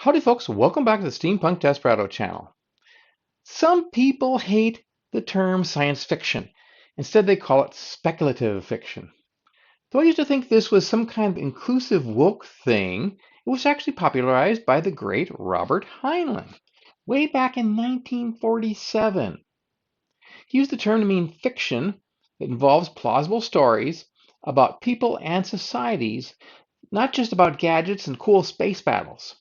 Howdy folks, welcome back to the Steampunk Desperado channel. Some people hate the term science fiction. Instead they call it speculative fiction. Though I used to think this was some kind of inclusive woke thing, it was actually popularized by the great Robert Heinlein way back in 1947. He used the term to mean fiction that involves plausible stories about people and societies, not just about gadgets and cool space battles.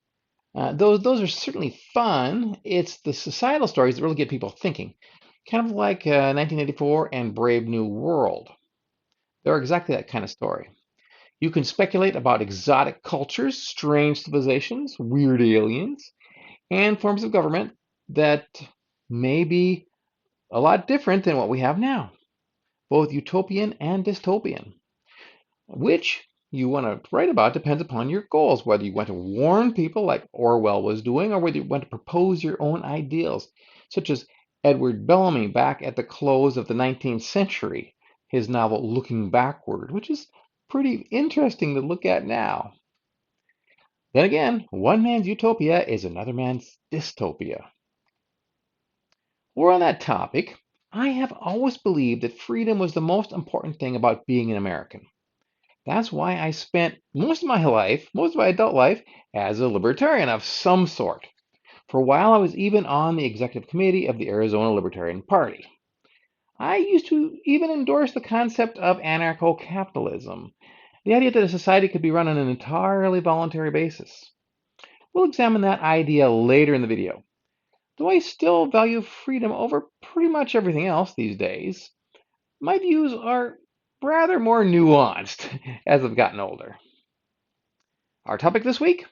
Those are certainly fun. It's the societal stories that really get people thinking, kind of like 1984 and Brave New World. They're exactly that kind of story. You can speculate about exotic cultures, strange civilizations, weird aliens, and forms of government that may be a lot different than what we have now, both utopian and dystopian. Which you want to write about depends upon your goals, whether you want to warn people like Orwell was doing, or whether you want to propose your own ideals, such as Edward Bellamy back at the close of the 19th century, his novel Looking Backward, which is pretty interesting to look at now. Then again, one man's utopia is another man's dystopia. Or on that topic, I have always believed that freedom was the most important thing about being an American. That's why I spent most of my life, most of my adult life, as a libertarian of some sort. For a while, I was even on the executive committee of the Arizona Libertarian Party. I used to even endorse the concept of anarcho-capitalism, the idea that a society could be run on an entirely voluntary basis. We'll examine that idea later in the video. Though I still value freedom over pretty much everything else these days, my views are rather more nuanced as I've gotten older. Our topic this week: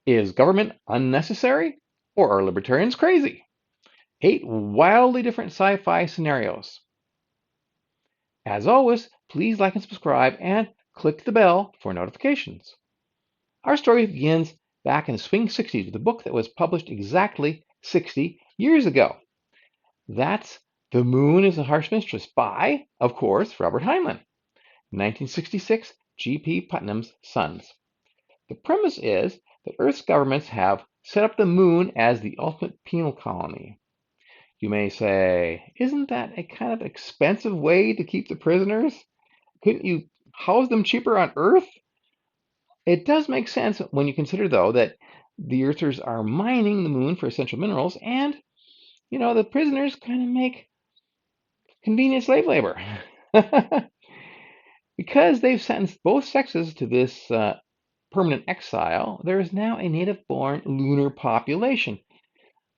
is government unnecessary, or are libertarians crazy? 8 wildly different sci-fi scenarios. As always, please like and subscribe and click the bell for notifications. Our story begins back in the swing 60s with a book that was published exactly 60 years ago. That's The Moon is a Harsh Mistress by, of course, Robert Heinlein, 1966, G.P. Putnam's Sons. The premise is that Earth's governments have set up the moon as the ultimate penal colony. You may say, isn't that a kind of expensive way to keep the prisoners? Couldn't you house them cheaper on Earth? It does make sense when you consider, though, that the Earthers are mining the moon for essential minerals, and, the prisoners kind of make convenient slave labor. Because they've sentenced both sexes to this permanent exile, there is now a native-born lunar population,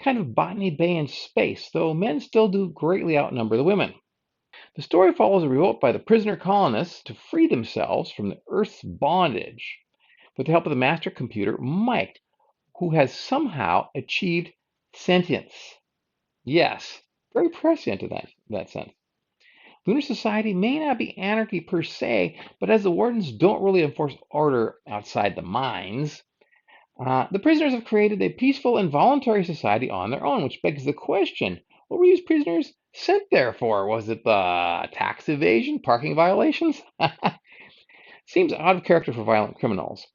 kind of Botany Bay in space, though men still do greatly outnumber the women. The story follows a revolt by the prisoner colonists to free themselves from the Earth's bondage with the help of the master computer, Mike, who has somehow achieved sentience. Yes, very prescient in that sense. Lunar society may not be anarchy per se, but as the wardens don't really enforce order outside the mines, the prisoners have created a peaceful and voluntary society on their own, which begs the question, what were these prisoners sent there for? Was it tax evasion, parking violations? Seems out of character for violent criminals.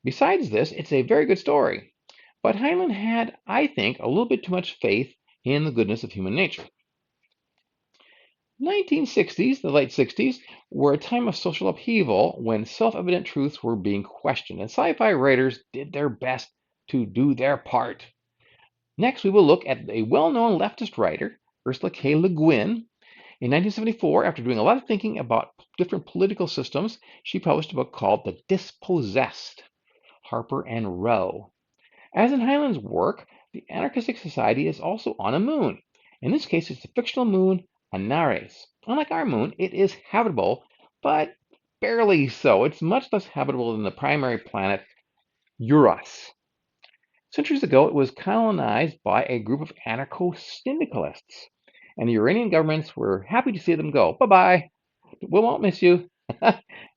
Besides this, it's a very good story. But Heinlein had, I think, a little bit too much faith in the goodness of human nature. 1960s, the late 60s, were a time of social upheaval when self-evident truths were being questioned, and sci-fi writers did their best to do their part. Next, we will look at a well-known leftist writer, Ursula K. Le Guin. In 1974, after doing a lot of thinking about different political systems, she published a book called The Dispossessed, Harper and Row. As in Heinlein's work, the anarchistic society is also on a moon. In this case, it's the fictional moon Anares. Unlike our moon, it is habitable, but barely so. It's much less habitable than the primary planet, Eurus. Centuries ago, it was colonized by a group of anarcho-syndicalists, and the Iranian governments were happy to see them go. Bye-bye. We won't miss you.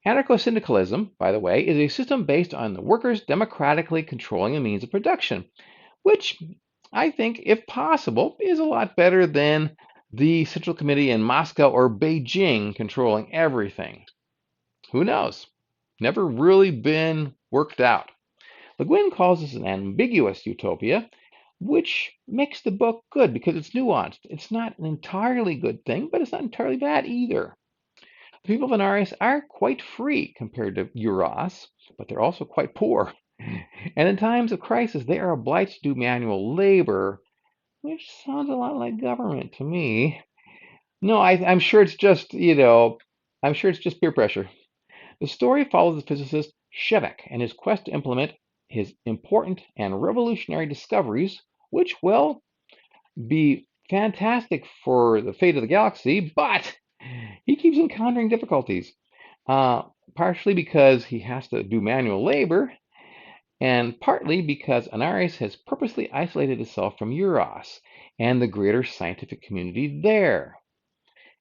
Anarcho-syndicalism, by the way, is a system based on the workers democratically controlling the means of production, which I think, if possible, is a lot better than the Central Committee in Moscow or Beijing controlling everything. Who knows? Never really been worked out. Le Guin calls this an ambiguous utopia, which makes the book good because it's nuanced. It's not an entirely good thing, but it's not entirely bad either. The people of Anaris are quite free compared to Euros, but they're also quite poor. And in times of crisis, they are obliged to do manual labor, which sounds a lot like government to me. No, I'm sure it's just, I'm sure it's just peer pressure. The story follows the physicist Shevek and his quest to implement his important and revolutionary discoveries, which will be fantastic for the fate of the galaxy, but he keeps encountering difficulties, uh, partially because he has to do manual labor, and partly because Anaris has purposely isolated itself from Euros and the greater scientific community there.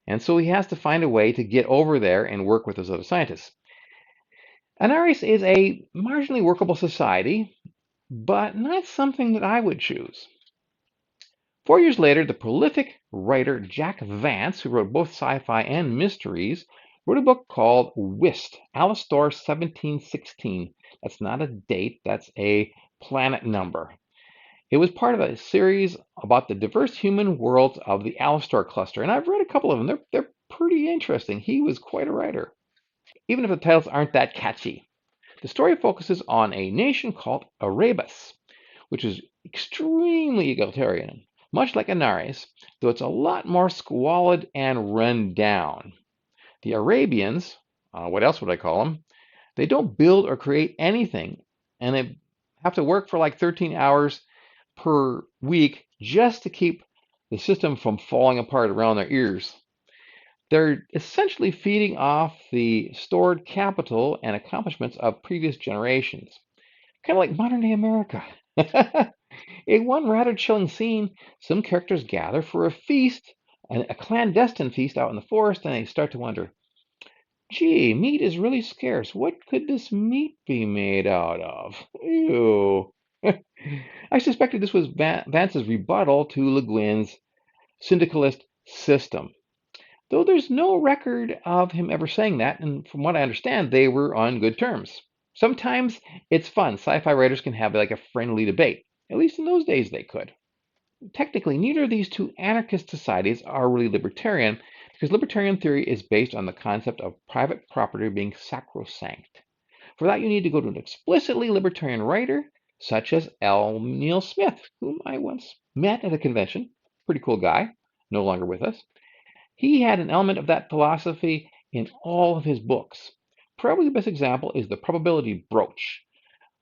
And so he has to find a way to get over there and work with those other scientists. Anaris is a marginally workable society, but not something that I would choose. 4 years later, the prolific writer Jack Vance, who wrote both sci-fi and mysteries, wrote a book called Whist, Alistor 1716. That's not a date, that's a planet number. It was part of a series about the diverse human worlds of the Alistor cluster, and I've read a couple of them. They're pretty interesting. He was quite a writer, even if the titles aren't that catchy. The story focuses on a nation called Erebus, which is extremely egalitarian, much like Anaris, though it's a lot more squalid and run down. The Arabians, what else would I call them? They don't build or create anything, and they have to work for like 13 hours per week just to keep the system from falling apart around their ears. They're essentially feeding off the stored capital and accomplishments of previous generations, kind of like modern day America. In one rather chilling scene, some characters gather for a feast, a clandestine feast out in the forest, and they start to wonder, gee, meat is really scarce. What could this meat be made out of? Ew. I suspected this was Vance's rebuttal to Le Guin's syndicalist system, though there's no record of him ever saying that, and from what I understand, they were on good terms. Sometimes it's fun. Sci-fi writers can have like a friendly debate. At least in those days they could. Technically, neither of these two anarchist societies are really libertarian because libertarian theory is based on the concept of private property being sacrosanct. For that, you need to go to an explicitly libertarian writer such as L. Neil Smith, whom I once met at a convention. Pretty cool guy, no longer with us. He had an element of that philosophy in all of his books. Probably the best example is The Probability Brooch,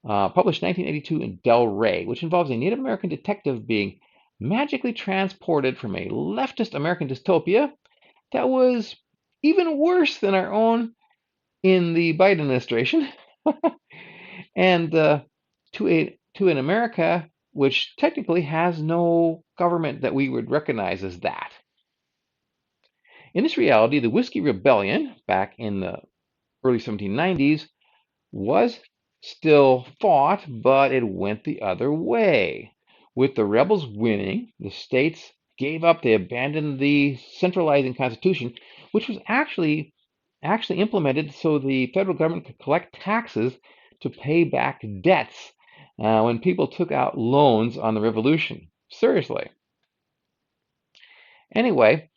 published 1982 in Del Rey, which involves a Native American detective being magically transported from a leftist American dystopia that was even worse than our own in the Biden administration, and to an America which technically has no government that we would recognize as that. In this reality, the Whiskey Rebellion, back in the early 1790s, was still fought, but it went the other way. With the rebels winning, the states gave up, they abandoned the centralizing constitution, which was actually implemented so the federal government could collect taxes to pay back debts when people took out loans on the revolution. Seriously. Anyway,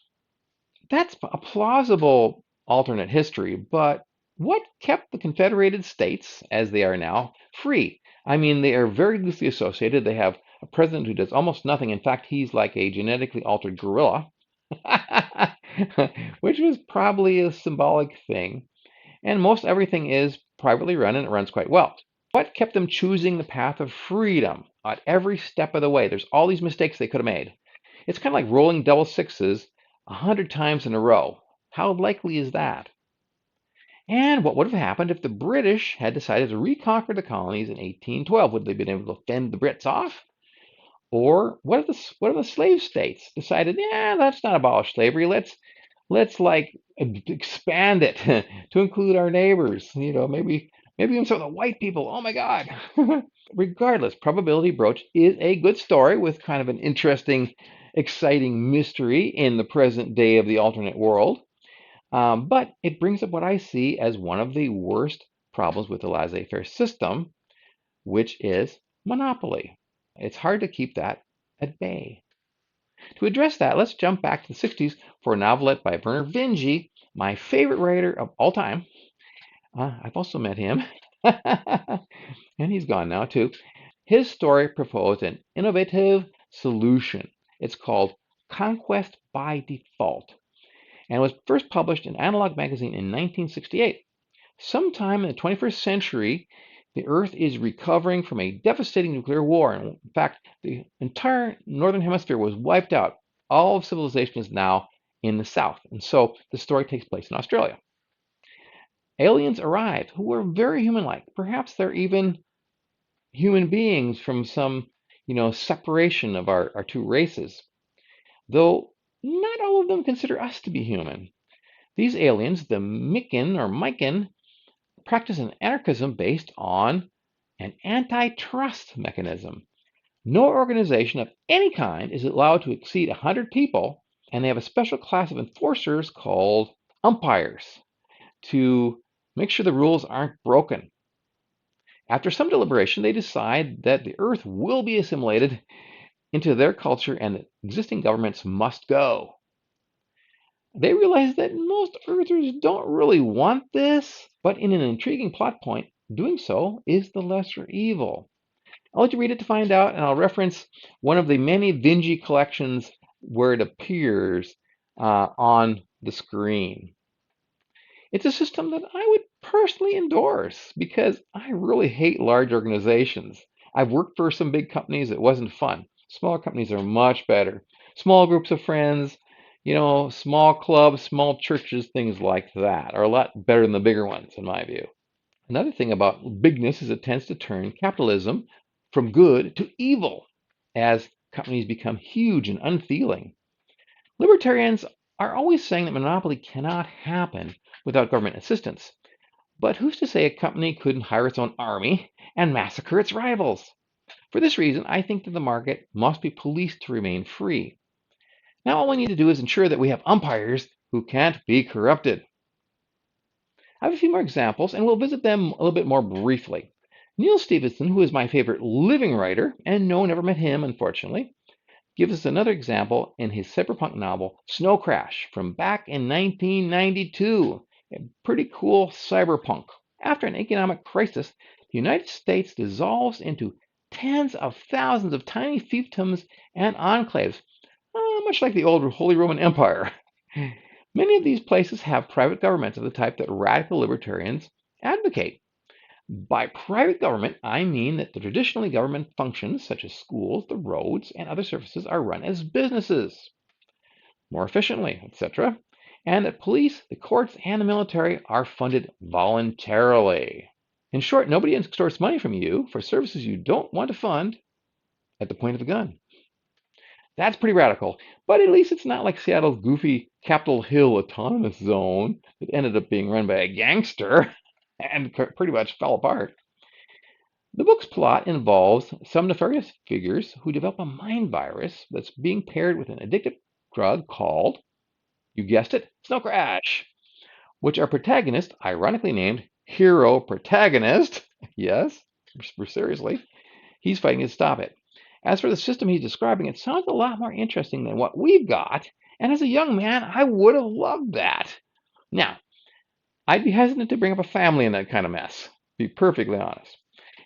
that's a plausible alternate history, but what kept the Confederated States, as they are now, free? I mean, they are very loosely associated. They have a president who does almost nothing. In fact, he's like a genetically altered gorilla, which was probably a symbolic thing. And most everything is privately run, and it runs quite well. What kept them choosing the path of freedom at every step of the way? There's all these mistakes they could have made. It's kind of like rolling double sixes 100 times in a row. How likely is that? And what would have happened if the British had decided to reconquer the colonies in 1812? Would they have been able to fend the Brits off? Or what if the slave states decided, yeah, let's not abolish slavery. Let's like expand it to include our neighbors. Maybe even some of the white people. Oh my God. Regardless, Probability Brooch is a good story with kind of an interesting, exciting mystery in the present day of the alternate world. But it brings up what I see as one of the worst problems with the laissez-faire system, which is monopoly. It's hard to keep that at bay. To address that, let's jump back to the 60s for a novelette by Werner Vinge, my favorite writer of all time. I've also met him, and he's gone now too. His story proposed an innovative solution. It's called Conquest by Default, and was first published in Analog magazine in 1968. Sometime in the 21st century, the Earth is recovering from a devastating nuclear war. In fact, the entire northern hemisphere was wiped out. All of civilization is now in the south. And so the story takes place in Australia. Aliens arrive who are very human-like. Perhaps they're even human beings from some, separation of our two races. Though not all of them consider us to be human. These aliens, the Mikan, practice an anarchism based on an antitrust mechanism. No organization of any kind is allowed to exceed 100 people, and they have a special class of enforcers called umpires to make sure the rules aren't broken. After some deliberation, they decide that the Earth will be assimilated into their culture and that existing governments must go. They realize that most Earthers don't really want this, but in an intriguing plot point, doing so is the lesser evil. I'll let you read it to find out, and I'll reference one of the many Vinge collections where it appears on the screen. It's a system that I would personally endorse because I really hate large organizations. I've worked for some big companies. It wasn't fun. Smaller companies are much better. Small groups of friends, small clubs, small churches, things like that are a lot better than the bigger ones, in my view. Another thing about bigness is it tends to turn capitalism from good to evil as companies become huge and unfeeling. Libertarians are always saying that monopoly cannot happen without government assistance. But who's to say a company couldn't hire its own army and massacre its rivals? For this reason, I think that the market must be policed to remain free. Now all we need to do is ensure that we have umpires who can't be corrupted. I have a few more examples, and we'll visit them a little bit more briefly. Neil Stephenson, who is my favorite living writer, and no one ever met him, unfortunately, gives us another example in his cyberpunk novel, Snow Crash, from back in 1992. A pretty cool cyberpunk. After an economic crisis, the United States dissolves into tens of thousands of tiny fiefdoms and enclaves, much like the old Holy Roman Empire. Many of these places have private governments of the type that radical libertarians advocate. By private government, I mean that the traditionally government functions, such as schools, the roads, and other services, are run as businesses more efficiently, etc., and that police, the courts, and the military are funded voluntarily. In short, nobody extorts money from you for services you don't want to fund at the point of the gun. That's pretty radical, but at least it's not like Seattle's goofy Capitol Hill autonomous zone that ended up being run by a gangster and pretty much fell apart. The book's plot involves some nefarious figures who develop a mind virus that's being paired with an addictive drug called, you guessed it, Snow Crash, which our protagonist, ironically named Hero Protagonist, yes, seriously, he's fighting to stop it. As for the system he's describing, it sounds a lot more interesting than what we've got, and as a young man, I would have loved that. Now, I'd be hesitant to bring up a family in that kind of mess, to be perfectly honest.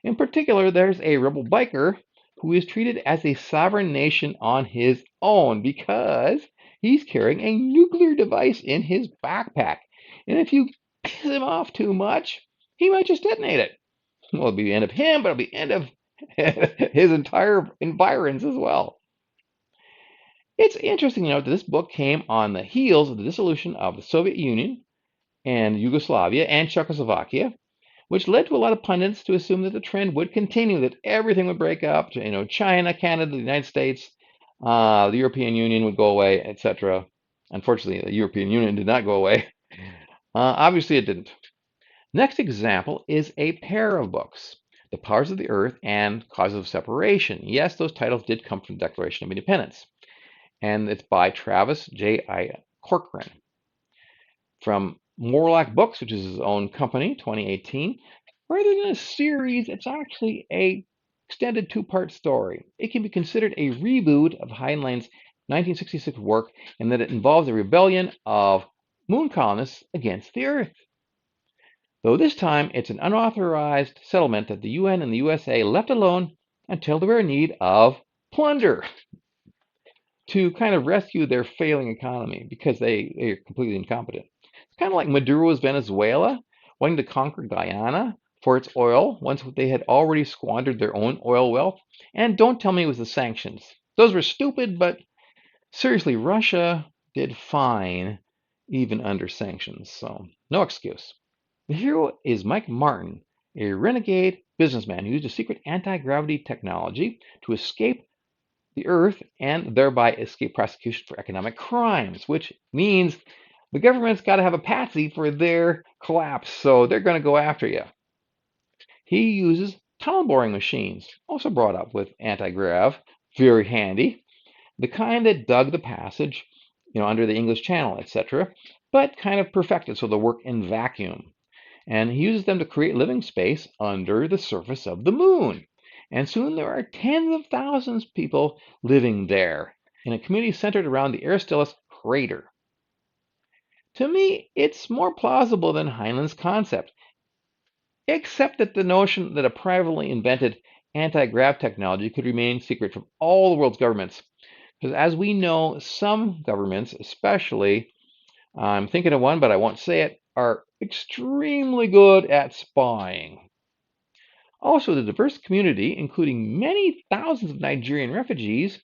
In particular, there's a rebel biker who is treated as a sovereign nation on his own because he's carrying a nuclear device in his backpack. And if you piss him off too much, he might just detonate it. Well, it'll be the end of him, but it'll be the end of his entire environs as well. It's interesting to note that this book came on the heels of the dissolution of the Soviet Union and Yugoslavia and Czechoslovakia, which led to a lot of pundits to assume that the trend would continue, that everything would break up. China, Canada, the United States, the European Union would go away, etc. Unfortunately, the European Union did not go away. Obviously, it didn't. Next example is a pair of books, The Powers of the Earth and Causes of Separation. Yes, those titles did come from the Declaration of Independence. And it's by Travis J.I. Corcoran. From Morlock Books, which is his own company, 2018. Rather than a series, it's actually a extended two-part story. It can be considered a reboot of Heinlein's 1966 work in that it involves a rebellion of moon colonists against the Earth. Though this time it's an unauthorized settlement that the UN and the USA left alone until they were in need of plunder to kind of rescue their failing economy because they're completely incompetent. It's kind of like Maduro's Venezuela wanting to conquer Guyana for its oil once they had already squandered their own oil wealth. And don't tell me it was the sanctions. Those were stupid, but seriously, Russia did fine even under sanctions, so no excuse. The hero is Mike Martin, a renegade businessman who used a secret anti-gravity technology to escape the Earth and thereby escape prosecution for economic crimes, which means the government's got to have a patsy for their collapse, so they're going to go after you. He uses tunnel boring machines, also brought up with anti-grav, very handy, the kind that dug the passage, under the English Channel, etc., but kind of perfected so they'll work in vacuum. And he uses them to create living space under the surface of the moon. And soon there are tens of thousands of people living there in a community centered around the Aristoteles crater. To me, it's more plausible than Heinlein's concept, except that the notion that a privately invented anti-grav technology could remain secret from all the world's governments. Because as we know, some governments, especially, I'm thinking of one, but I won't say it, are extremely good at spying. Also, the diverse community, including many thousands of Nigerian refugees,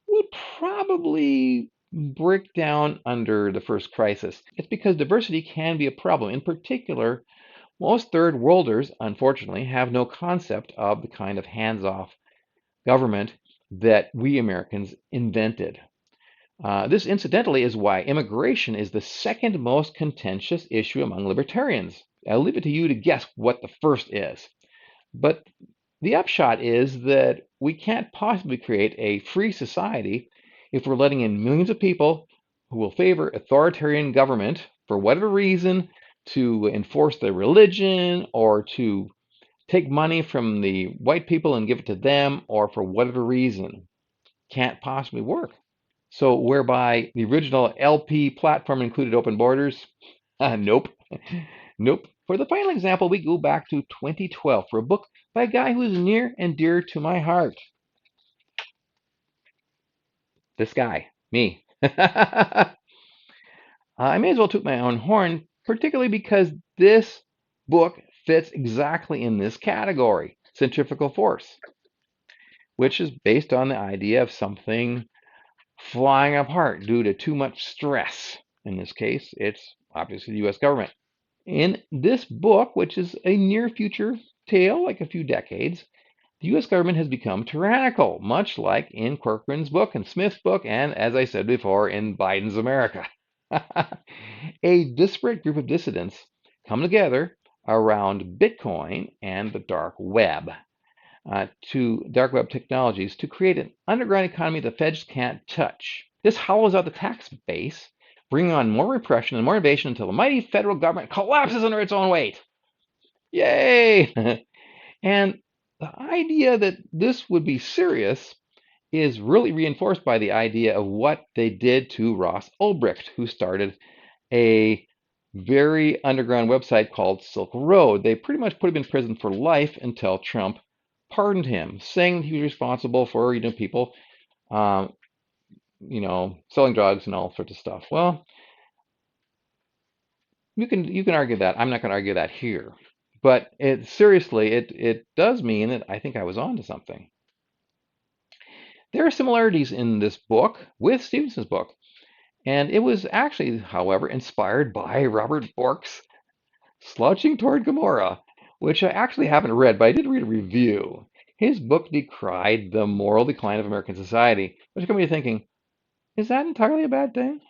would probably break down under the first crisis. It's because diversity can be a problem. In particular, most third worlders, unfortunately, have no concept of the kind of hands-off government that we Americans invented. This, incidentally, is why immigration is the second most contentious issue among libertarians. I'll leave it to you to guess what the first is. But the upshot is that we can't possibly create a free society if we're letting in millions of people who will favor authoritarian government for whatever reason to enforce their religion or to take money from the white people and give it to them or for whatever reason. Can't possibly work. So whereby the original LP platform included open borders? Nope. Nope. For the final example, we go back to 2012 for a book by a guy who is near and dear to my heart. This guy, me. I may as well toot my own horn, particularly because this book fits exactly in this category, centrifugal force, which is based on the idea of something flying apart due to too much stress. In this case, it's obviously the US government. In this book, which is a near future tale, like a few decades, the US government has become tyrannical, much like in Corcoran's book and Smith's book, and as I said before, in Biden's America. A disparate group of dissidents come together around Bitcoin and the dark web. To dark web technologies to create an underground economy the feds can't touch. This hollows out the tax base, bringing on more repression and more innovation until the mighty federal government collapses under its own weight. Yay! And the idea that this would be serious is really reinforced by the idea of what they did to Ross Ulbricht, who started a very underground website called Silk Road. They pretty much put him in prison for life until Trump pardoned him, saying that he was responsible for people, selling drugs and all sorts of stuff. Well, you can argue that. I'm not going to argue that here, but it does mean that I think I was onto something. There are similarities in this book with Stevenson's book, and it was actually, however, inspired by Robert Bork's Slouching Toward Gomorrah, which I actually haven't read, but I did read a review. His book decried the moral decline of American society, which got me thinking, is that entirely a bad thing?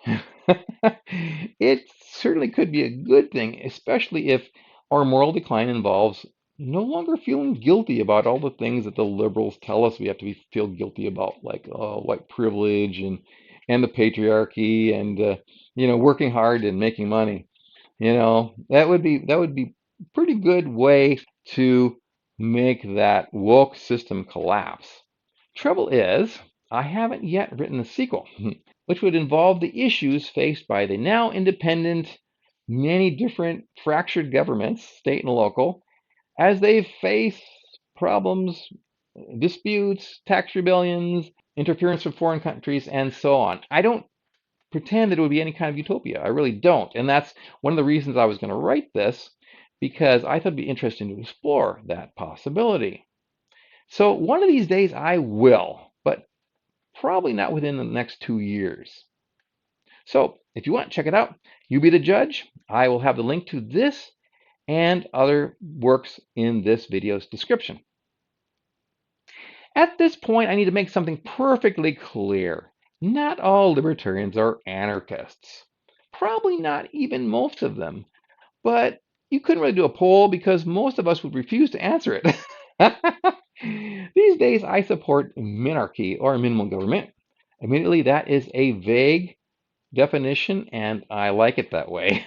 It certainly could be a good thing, especially if our moral decline involves no longer feeling guilty about all the things that the liberals tell us we have to feel guilty about, like white privilege and the patriarchy and working hard and making money. That would be pretty good way to make that woke system collapse. Trouble is, I haven't yet written the sequel, which would involve the issues faced by the now independent, many different fractured governments, state and local, as they face problems, disputes, tax rebellions, interference from foreign countries, and so on. I don't pretend that it would be any kind of utopia. I really don't. And that's one of the reasons I was going to write this, because I thought it'd be interesting to explore that possibility. So one of these days I will, but probably not within the next 2 years. So if you want, check it out. You be the judge. I will have the link to this and other works in this video's description. At this point, I need to make something perfectly clear. Not all libertarians are anarchists. Probably not even most of them. But you couldn't really do a poll because most of us would refuse to answer it. These days, I support minarchy or minimal government. Immediately, that is a vague definition, and I like it that way.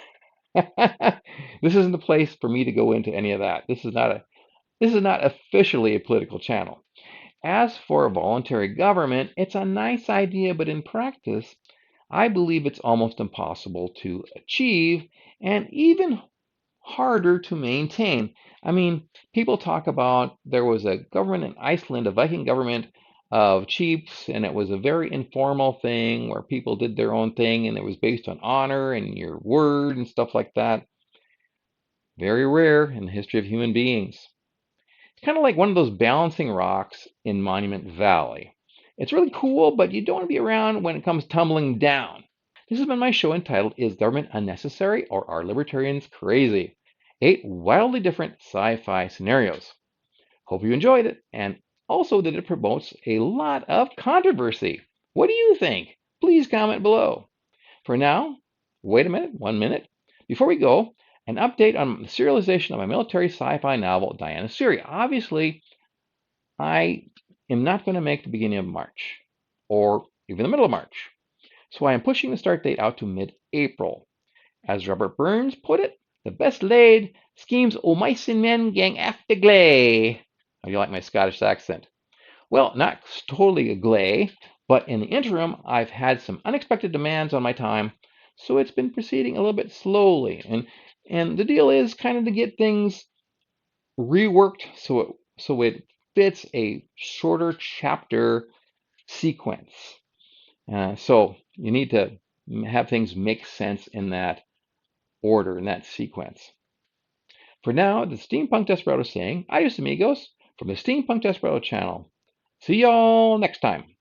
This isn't the place for me to go into any of that. This is not officially a political channel. As for a voluntary government, it's a nice idea, but in practice, I believe it's almost impossible to achieve and even harder to maintain. I mean, people talk about there was a government in Iceland, a Viking government of chiefs, and it was a very informal thing where people did their own thing and it was based on honor and your word and stuff like that. Very rare in the history of human beings. It's kind of like one of those balancing rocks in Monument Valley. It's really cool, but you don't want to be around when it comes tumbling down. This has been my show entitled, Is Government Unnecessary or Are Libertarians Crazy? 8 wildly different sci-fi scenarios. Hope you enjoyed it, and also that it promotes a lot of controversy. What do you think? Please comment below. For now, wait a minute, 1 minute. Before we go, an update on the serialization of my military sci-fi novel, Diana Siri. Obviously, I am not going to make the beginning of March, or even the middle of March. So I am pushing the start date out to mid-April. As Robert Burns put it, the best laid schemes o' mice and men gang after gley. How do you like my Scottish accent? Well, not totally a gley, but in the interim, I've had some unexpected demands on my time, so it's been proceeding a little bit slowly. And the deal is kind of to get things reworked so it fits a shorter chapter sequence. So you need to have things make sense in that order, in that sequence. For now, the Steampunk Desperado saying, adios amigos, from the Steampunk Desperado channel. See y'all next time.